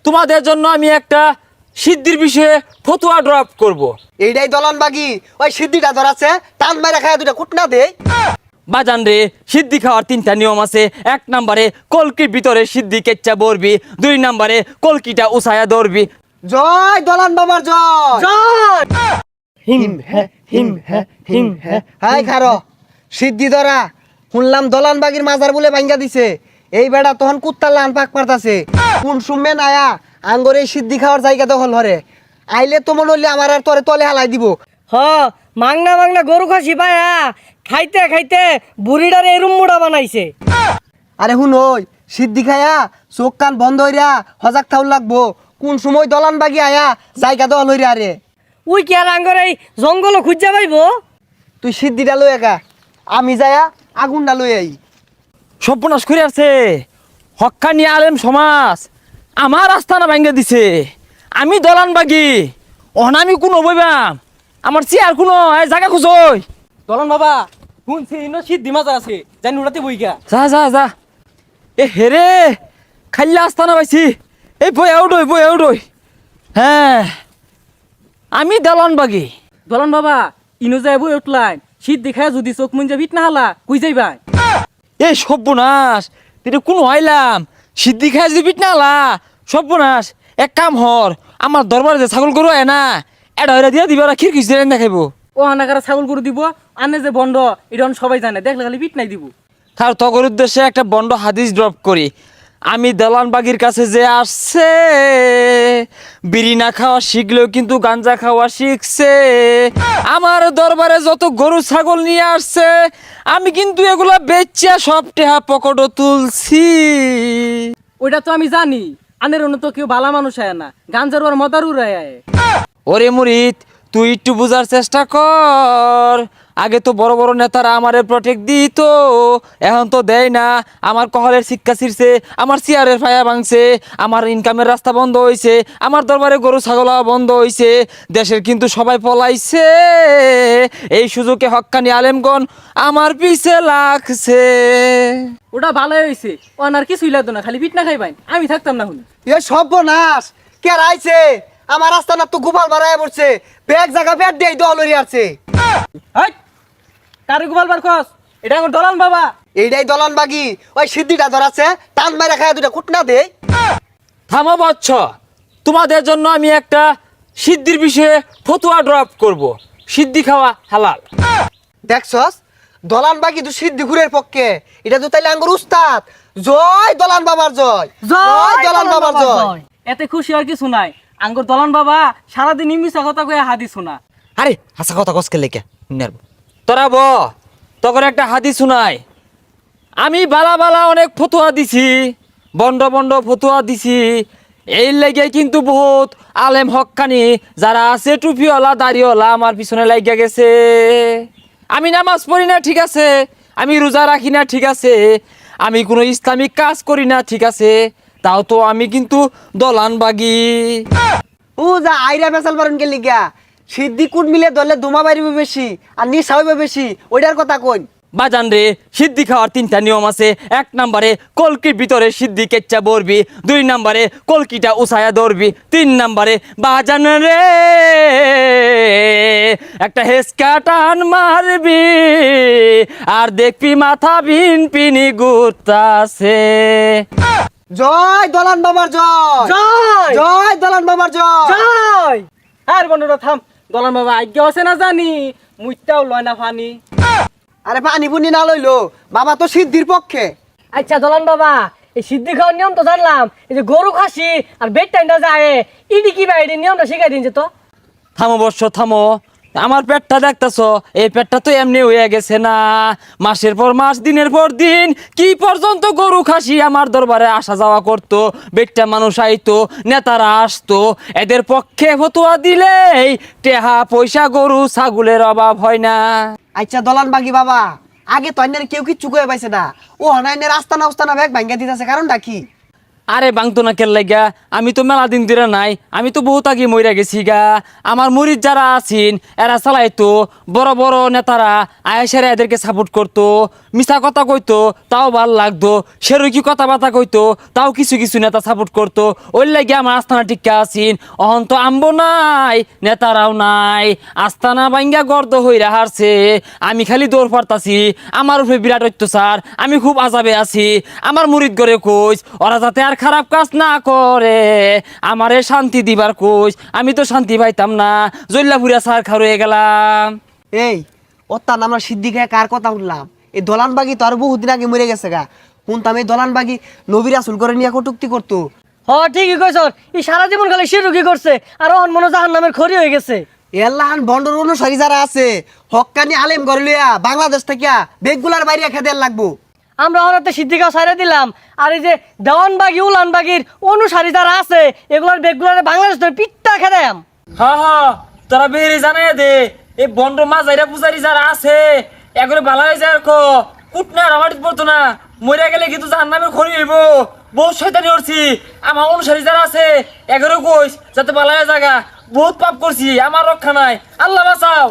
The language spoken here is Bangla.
তোমাদের জন্য আমি একটা সিদ্ধির বিষয়ে ফতুয়া ড্রপ করব। এইটাই দলান বাগি ওই সিদ্ধিটা ধরাছে টান মাইরা খায় দুটা কুটনা দে। বাজান রে, সিদ্ধি খাওয়ার 3টা নিয়ম আছে। 1 নম্বরে কলকির ভিতরে সিদ্ধি কেচ্চা বরবি, 2 নম্বরে কলকিটা উসায়া ধরবি। জয় দলান বাবার জয় জয়। হিম হে হিম হে হিম হে। হাই খারো সিদ্ধি ধরা শুনলাম দলান বাগির মাজার বলে ভাঙ্গা দিছে। এই বেড়া তখন কুত্তার লান পাক মারতাছে। কোন সুমে নায়া আঙ্গরে সিদ্ধি খাওয়ার জায়গা দখল হরে আইলে তো মনে হইলে আমার আর তোরে তলে হালাই দিব। হ মাংনা মাংনা গরু খাসি পায়া খাইতে খাইতে বুড়িটার এরুম মুড়া বানাইছে। আরে শুন ওই সিদ্ধি খায়া চোখ কান বন্ধ হইরা হজাক থাউল লাগবো। কোন সময় দলান বাগি আয়া জায়গা দখল হইরা আরে উই কি আর আঙ্গর এই জঙ্গল খুঁজা পাইব? তুই সিদ্ধিটা লই একা আমি যায়া আগুনটা লই আই। সর্বনাশ করে আছে হক্কানি আলেম সমাজ আমার আস্তানা ভাঙ্গে দিছে। আমি দলান বাগি অনামি কোনো বইবাম আমার চেয়ার কোনো জায়গা খুঁজই। দলন বাবা শুনছি ইনো সিদ্ধি মাজার আছে জানি উড়াতে বইগা। যা যা যা এ হেরে খাইলে আস্তানা পাইছি। এই বই আউডই বই আউডই। হ্যাঁ আমি দলান বাগি। দলন বাবা ইনো যায় বই উঠলাই সিদ্ধি খায় যদি চোখ মুঞ্জা ভিট না হালা কুই যাইবাই। এই সর্বনাশ তুই কোনো আইলাম সিদ্ধি খাই যদি পিট নালা সর্বনাশ। এক কাম হর আমার দরবারে যে ছাগল গরু আয় না এটা হইরা দিয়া দিবে ওরা খিরকিস দিয়ে দেখাইব। ও হানাকারা ছাগল গরু দিব আনে যে বন্ড এটা সবাই জানে দেখলে খালি পিট নাই দিব। তার তগর উদ্দেশ্যে একটা বন্ড হাদিস ড্রপ করি। আমি দলান বাগির কাছে যে আসছে বিড়ি না খাওয়া শিখলেও কিন্তু গাঞ্জা খাওয়া শিখছে। আমার দরবারে যত গরু ছাগল নিয়ে আসছে আমি কিন্তু এগুলা বেচিয়া সব টেহা পকেটও তুলছি। ওইটা তো আমি জানি আনের অন্য তো কেউ ভালা মানুষ আয় না গাঞ্জার আর মদার উড়ায় আয়। ওরে মুরিদ তুই একটু বুঝার চেষ্টা কর। আগে তো বড় বড় নেতারা আমারে প্রটেক্ট দিত, এখন তো দেয় না। আমার কহলের শিক্ষা ছিঁড়ছে, আমার চেয়ারের ফায়া ভাঙছে, আমার ইনকামের রাস্তা বন্ধ হয়েছে, আমার দরবারে গরু ছাগলা বন্ধ হয়েছে। দেশের কিন্তু সবাই পলাইছে। এই সুযোগে হক্কানি আলেমগণ আমার পিছে লাগছে। ওটা ভালোই হয়েছে ও আর কিছুই লাগতো না খালি পিট না খাইবাই আমি থাকতাম না শুনি। এ সর্বনাশ কে রাইছে আমার রাস্তা না তো গোপাল বাড়ায় পড়ছে। ব্যাগ জায়গা ব্যাগ দিয়ে দল হইরা আছে। হাই কারে গোপাল বার খস এটা আমার দলান বাবা। এইটাই দলান বাগি ওই সিদ্ধিটা ধরাছে টান মাইরা খায় দুটা কুটনা দে। থামো বচ্চ, তোমাদের জন্য আমি একটা সিদ্ধির বিষয়ে ফতুয়া ড্রপ করব। সিদ্ধি খাওয়া হালাল। দেখছস দলান বাগি তো সিদ্ধি ঘুরের পক্ষে। এটা তো তাইলে আঙ্গুর উস্তাদ। জয় দলান বাবার জয় জয় দলান বাবার জয়। এতে খুশি আর কিছু নাই আঙ্গুর দলান বাবা সারাদিন মিশা কথা কয়ে হাদি শোনা। আরে হাসা কথা কসকে লেখা তোরা ব তখন একটা হাদিস শুনাই। আমি বালা বালা অনেক ফতুয়া দিছি, বন্ড বন্ড ফতুয়া দিছি। এই লেগে কিন্তু বহুত আলেম হক্কানি যারা আছে টুপিওয়ালা দাড়িওয়ালা আমার পিছনে লাগিয়া গেছে। আমি নামাজ পড়ি না ঠিক আছে, আমি রোজা রাখি না ঠিক আছে, আমি কোনো ইসলামিক কাজ করি না ঠিক আছে, তাও তো আমি কিন্তু দলান বাগি। ও যা আইরা ফেসাল পারেন কে লিগা সিদ্ধি কুট মিলে দলে দুমা বাড়িবে বেশি আর নিশা হইবে বেশি ওইটার কথা কই। বাজান রে, সিদ্ধি খাওয়ার 3টা নিয়ম আছে। 1 নম্বরে কলকির ভিতরে সিদ্ধি কেচ্চা বরবি, 2 নম্বরে কলকিটা উসায়া ধরবি, 3 নম্বরে বাজান রে একটা হেসকা টান মারবি আর দেখবি মাথা ভিন পিনি গুতাছে। জয় দলান বাবার জয় জয় জয় দলান বাবার জয়। জয়। আর বন্ধুরা থাম দলান বাবা আজ্ঞা আছে না জানি মুইটাও লয় না ফানি। আরে পানি পুনি না লইলো বাবা তো সিদ্ধির পক্ষে। আচ্ছা দলান বাবা এই সিদ্ধি খাওয়ার নিয়ম তো জানলাম, এই যে গরু খাসি আর বেড টাইমটা যায় ইডি কি ভাই এই নিয়মটা শিখাই দিন যে তো। থামো বর্ষ থামো, আমার পেটটা দেখতেছ, এই পেটটা তো এমনি হয়ে গেছে না। মাসের পর মাস দিনের পর দিন কি পর্যন্ত গরু খাসি আমার দরবারে আসা যাওয়া করতো, বেটটা মানুষ আইতো, নেতারা আসতো। এদের পক্ষে ফতুয়া দিলেই টেহা পয়সা গরু ছাগলের অভাব হয় না। আচ্ছা দলান বাগি বাবা আগে তো অন্যের কেউ কিচ্ছু কয়ে পাইছে না, ও অনাইনের আস্তানা উস্তানা ব্যাগ ভাঙ্গা দিতেছে কারণটা কি? আরে বাংতো না কেল লাগা, আমি তো মেলা দিন ধরে নাই, আমি তো বহুত আগে মইরা গেছি গা। আমার মুরিদ যারা আছেন এরা চালাইতো, বড় বড় নেতারা আয়েসারা এদেরকে সাপোর্ট করতো, মিছা কথা কইতো তাও ভাল লাগতো, সেরকি কথাবার্তা কইতো তাও কিছু কিছু নেতা সাপোর্ট করতো। ওই লাগে আমার আস্থানা টিকা আছেন। অহন তো আম্বো নাই, নেতারাও নাই, আস্থানা বাইঙ্গা গর্দ হইরা হারছে। আমি খালি দৌড় পারতাছি, আমার উপরে বিরাট অত্যাচার, আমি খুব আজাবে আছি। আমার মুরিদ করে কইস ওরা যাতে আর খারাপ কাজ না করে, আমারে শান্তি দিবার কইস। আমি তো শান্তি পাইতাম না, জল্লাপুরিয়া সার খার হয়ে গেলাম। এই ওত্তান আমরা সিদ্দিক কার কথা শুনলাম? এই দলানবাগি তো আর বহুদিন আগে মরে গেছে গা। শুনতাম এই দলানবাগি নবী রাসূল করে নিয়ে কটুক্তি করতো। ঠিকই কইছ, এই সারা জীবন খালি সে রুগী করছে আর অহন মনে জাহান নামের খড়ি হয়ে গেছে। এল্লাহান বন্ডর অনুসারী যারা আছে হক্কানি আলেম করে লইয়া বাংলাদেশ থেকে বেগগুলার বাইরে খেতে লাগবো। আমরা হঠাৎ সিদ্দিকাও সাইরা দিলাম, আর এই যে দেওয়ানবাগি উলানবাগির অনুসারী যারা আছে এগুলার বেগগুলার বাংলাদেশ ধরে পিঠটা খেদাম। হ্যাঁ হ্যাঁ, তোরা বেরিয়ে জানাই দে, এই বন্ড মাঝাইরা পূজারি যারা আছে এগুলো ভালো হয়ে যায়। কুটনা আমার পড়তো না, মরে গেলে কিন্তু জাহান নামে খড়ি হইব। বহুত শয়তানি করছি, আমার অনুসারী যারা আছে এগারো কইস যাতে ভালো হয়ে জায়গা। বহুত পাপ করছি, আমার রক্ষা নাই, আল্লাহ বাঁচাও।